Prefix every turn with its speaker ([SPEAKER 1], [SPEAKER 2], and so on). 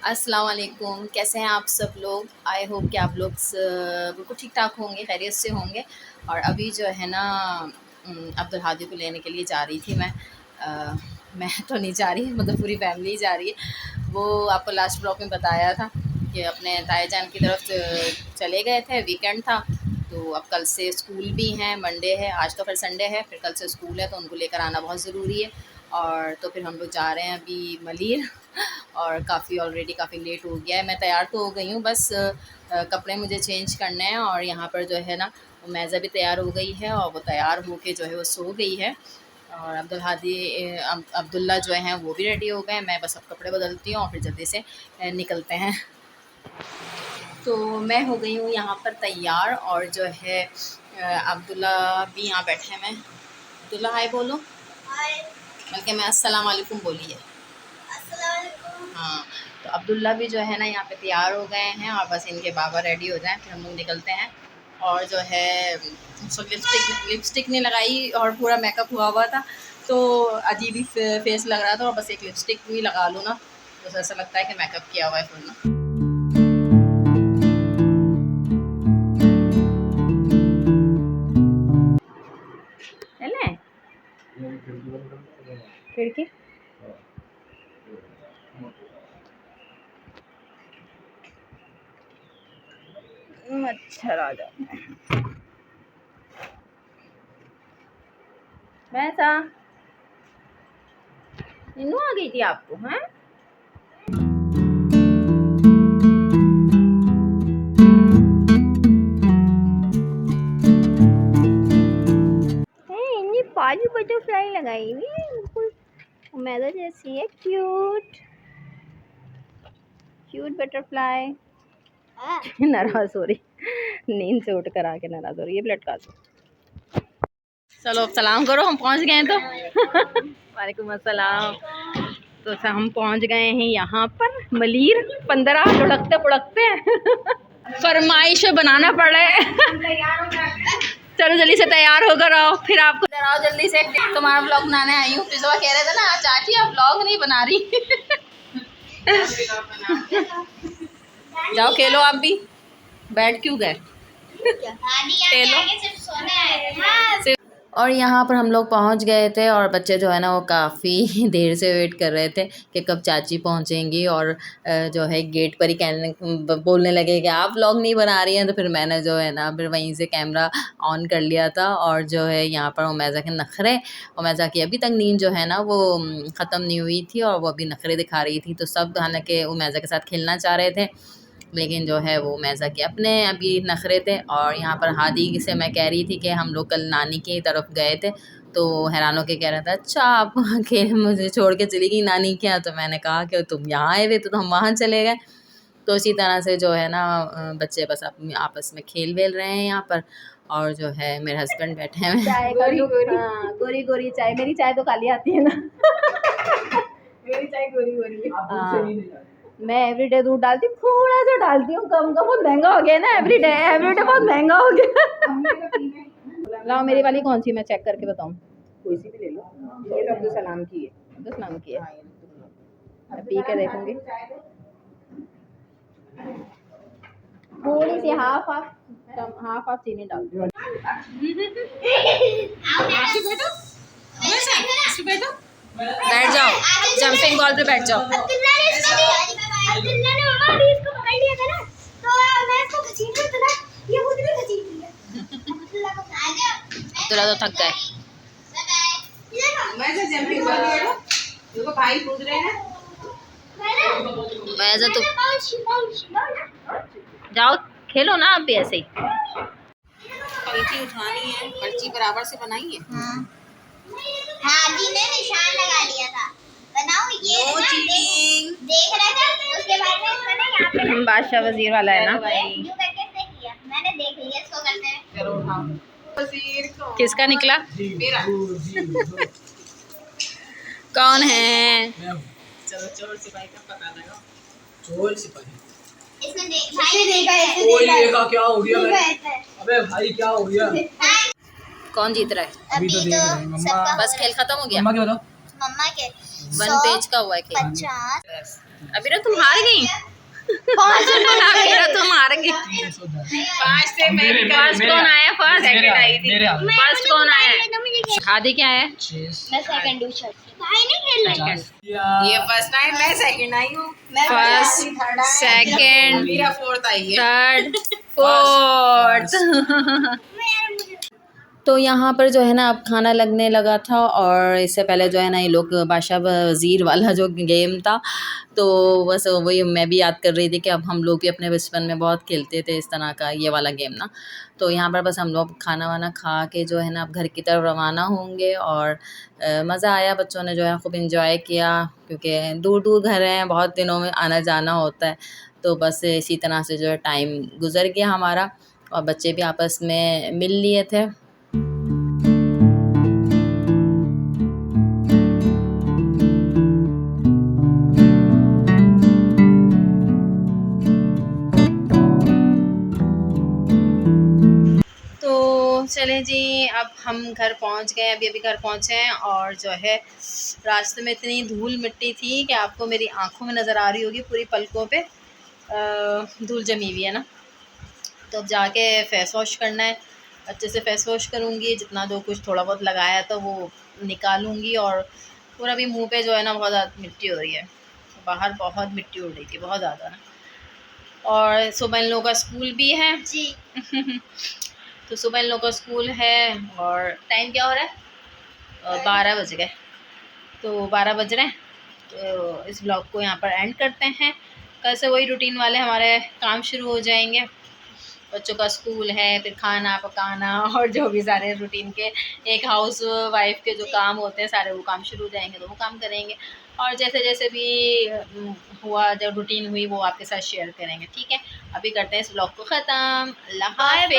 [SPEAKER 1] अस्सलाम वालेकुम, कैसे हैं आप सब लोग। आई होप कि आप लोग बिल्कुल ठीक ठाक होंगे, खैरियत से होंगे। और अभी जो है ना अब्दुल हादी को लेने के लिए जा रही थी मैं। मैं तो नहीं जा रही, मतलब पूरी फैमिली जा रही है। वो आपको लास्ट ब्लॉग में बताया था कि अपने ताया जान की तरफ चले गए थे, वीकेंड था। तो अब कल से स्कूल भी हैं, मंडे है, आज तो फिर संडे है, फिर कल से स्कूल है, तो उनको लेकर आना बहुत ज़रूरी है। और तो फिर हम लोग जा रहे हैं अभी मलीर। और ऑलरेडी काफ़ी लेट हो गया है। मैं तैयार तो हो गई हूँ, बस कपड़े मुझे चेंज करने हैं। और यहाँ पर जो है ना मैज़ा भी तैयार हो गई है, और वो तैयार हो के जो है वो सो गई है। और अब्दुल्ला जो हैं वो भी रेडी हो गए। मैं बस अब कपड़े बदलती हूँ और फिर जल्दी से निकलते हैं। तो मैं हो गई हूँ यहाँ पर तैयार, और जो है अब्दुल्ला भी यहाँ बैठे हैं। मैं अब्दुल्ला हाय बोलो। हाय। बल्कि मैं अस्सलाम वालेकुम बोलिए। अस्सलाम वालेकुम। हाँ, तो अब्दुल्ला भी जो है ना यहाँ पे तैयार हो गए हैं, और बस इनके बाबा रेडी हो जाएं फिर हम लोग निकलते हैं। और जो है सब लिपस्टिक नहीं लगाई और पूरा मेकअप हुआ हुआ था, तो अजीब ही फेस लग रहा था। और बस एक लिपस्टिक भी लगा लूँ ना तो ऐसा लगता है कि मेकअप किया हुआ है फिर ना। खिड़की मच्छर आ जाते हैं। वैसा नीनू आ गई थी आपको, हैं? इतनी पाली बटरफ्लाई लगाई हुई है, बिल्कुल मैदा जैसी है। Cute cute butterfly. नाराज हो रही, नींद से उठ कर आके नाराज हो रही है। ब्लड का चलो अब सलाम करो, हम पहुंच गए हैं तो। वालेकुम अस्सलाम। तो हम पहुंच गए हैं यहाँ पर मलीर 15 लुढ़कते पुढ़कते फरमाइश बनाना पड़ रहा है। चलो जल्दी से तैयार होकर आओ, फिर आपको इधर आओ जल्दी से। तुम्हारा ब्लॉग बनाने आई हूँ। पिछवा कह रहे थे ना चाची आप ब्लॉग नहीं बना रही। जाओ खेलो, आप भी बैठ क्यों गए खेलो। और यहाँ पर हम लोग पहुँच गए थे, और बच्चे जो है ना वो काफ़ी देर से वेट कर रहे थे कि कब चाची पहुँचेंगी। और जो है गेट पर ही बोलने लगे कि आप व्लॉग नहीं बना रही हैं। तो फिर मैंने जो है ना फिर वहीं से कैमरा ऑन कर लिया था। और जो है यहाँ पर उमैज़ा के नखरे, उमैज़ा की अभी तक नींद जो है ना वो ख़त्म नहीं हुई थी, और वो अभी नखरे दिखा रही थी। तो सब हालांकि उमैज़ा के साथ खेलना चाह रहे थे, लेकिन जो है वो मैज़ा के अपने अभी नखरे थे। और यहाँ पर हादी से मैं कह रही थी कि हम लोग कल नानी की तरफ गए थे, तो हैरान होकर कह रहा था अच्छा आप खेल मुझे छोड़ के चली गई नानी के यहाँ। तो मैंने कहा कि तुम यहाँ आए थे तो हम वहाँ चले गए। तो इसी तरह से जो है ना बच्चे बस आपस में खेल वेल रहे हैं यहाँ पर। और जो है मेरे हस्बैंड बैठे हैं चाय गोरी गोरी। हाँ गोरी गोरी चाय, मेरी चाय तो काली आती है ना। मेरी चाय गोरी गोरी है। मैं एवरीडे दूध डालती हूँ, थोड़ा सा डालती हूँ, कम का बहुत महंगा हो गया ना। एवरीडे बहुत महंगा हो गया। लाओ मेरी वाली कौन सी, मैं चेक करके बताऊँ।
[SPEAKER 2] कोई सी भी ले लो। ये तो अब्दुल सलाम की है।
[SPEAKER 1] अब्दुल सलाम की है, मैं पी के देखूंगी। थोड़ी सी हाफ चीनी डाल दो। बैठ जाओ, जंपिंग बॉल पे बैठ जाओ। अब्दुल्ला तो थक गए।
[SPEAKER 2] भाई पूछ रहे हैं
[SPEAKER 1] वैसे तो जाओ खेलो ना आप भी ऐसे ही।
[SPEAKER 2] पर्ची उठानी है, पर्ची बराबर से बनाई है।
[SPEAKER 3] हादी ने निशान लगा लिया था, बनाओ ये
[SPEAKER 2] नो चीटिंग।
[SPEAKER 3] देख रहा था उसके बाद में मैंने यहाँ पे
[SPEAKER 1] बादशाह वजीर वाला है ना।
[SPEAKER 3] यूं करके से किया, मैंने देख लिया इसको करते हैं।
[SPEAKER 2] चलो उठाओ। वजीर को
[SPEAKER 1] किसका निकला?
[SPEAKER 2] मेरा।
[SPEAKER 1] कौन है?
[SPEAKER 2] चलो चोर सिपाही का पता लगाओ। चोर सिपाही
[SPEAKER 3] इसने देखा
[SPEAKER 2] देखा क्या हो गया? अबे भाई क्या हो गया?
[SPEAKER 1] कौन जीत रहा है?
[SPEAKER 3] अभी तो
[SPEAKER 2] देख रहे हैं। मम्मा
[SPEAKER 3] सबका
[SPEAKER 1] बस खेल खत्म हो गया।
[SPEAKER 2] मम्मा के बताओ।
[SPEAKER 3] मम्मा के
[SPEAKER 1] 1 पेज का हुआ है केक।
[SPEAKER 3] 50
[SPEAKER 1] अभी ना तुम हार गई। अभी ना तुम हार गई।
[SPEAKER 2] 5 से मैं भी
[SPEAKER 1] फर्स्ट कौन आया? फर्स्ट
[SPEAKER 2] सेकंड आई थी।
[SPEAKER 1] फर्स्ट कौन आया? आदि क्या है?
[SPEAKER 3] मैं सेकंड हूँ सर। भाई नहीं खेल रहा
[SPEAKER 2] ये फर्स्ट टाइम मैं सेकंड आई हूँ।
[SPEAKER 1] फर्स्ट, सेकंड,
[SPEAKER 2] मेरा फोर्थ आई है।
[SPEAKER 1] Third, fourth. तो यहाँ पर जो है ना अब खाना लगने लगा था, और इससे पहले जो है ना ये लोग बादशाह वज़ीर वाला जो गेम था, तो बस वही मैं भी याद कर रही थी कि अब हम लोग भी अपने बचपन में बहुत खेलते थे इस तरह का ये वाला गेम ना। तो यहाँ पर बस हम लोग खाना वाना खा के जो है ना अब घर की तरफ रवाना होंगे, और मज़ा आया, बच्चों ने जो है खूब इंजॉय किया, क्योंकि दूर दूर घर हैं, बहुत दिनों में आना जाना होता है, तो बस इसी तरह से जो है टाइम गुज़र गया हमारा, और बच्चे भी आपस में मिल लिए थे। चलें जी, अब हम घर पहुंच गए, अभी घर पहुंचे हैं, और जो है रास्ते में इतनी धूल मिट्टी थी कि आपको मेरी आंखों में नज़र आ रही होगी, पूरी पलकों पे धूल जमी हुई है ना। तो अब जाके फेस वॉश करना है, अच्छे से फेस वॉश करूँगी, जितना जो कुछ थोड़ा बहुत लगाया तो वो निकालूँगी, और पूरा भी मुँह पे जो है ना बहुत ज़्यादा मिट्टी हो रही है, बाहर बहुत मिट्टी उड़ रही थी, बहुत ज़्यादा ना। और सुबह इन लोगों का स्कूल भी है
[SPEAKER 3] जी।
[SPEAKER 1] तो सुबह इन लोगों का स्कूल है, और टाइम क्या हो रहा है? 12 बज गए। तो 12 बज रहे हैं, तो इस ब्लॉग को यहाँ पर एंड करते हैं। कल से वही रूटीन वाले हमारे काम शुरू हो जाएंगे, बच्चों का स्कूल है, फिर खाना पकाना और जो भी सारे रूटीन के एक हाउस वाइफ के जो काम होते हैं सारे, वो काम शुरू हो जाएंगे, तो वो काम करेंगे, और जैसे जैसे भी हुआ, जब रूटीन हुई, वो आपके साथ शेयर करेंगे। ठीक है, अभी करते हैं इस ब्लॉग को ख़त्म। अल्लाह हाफ़िज़।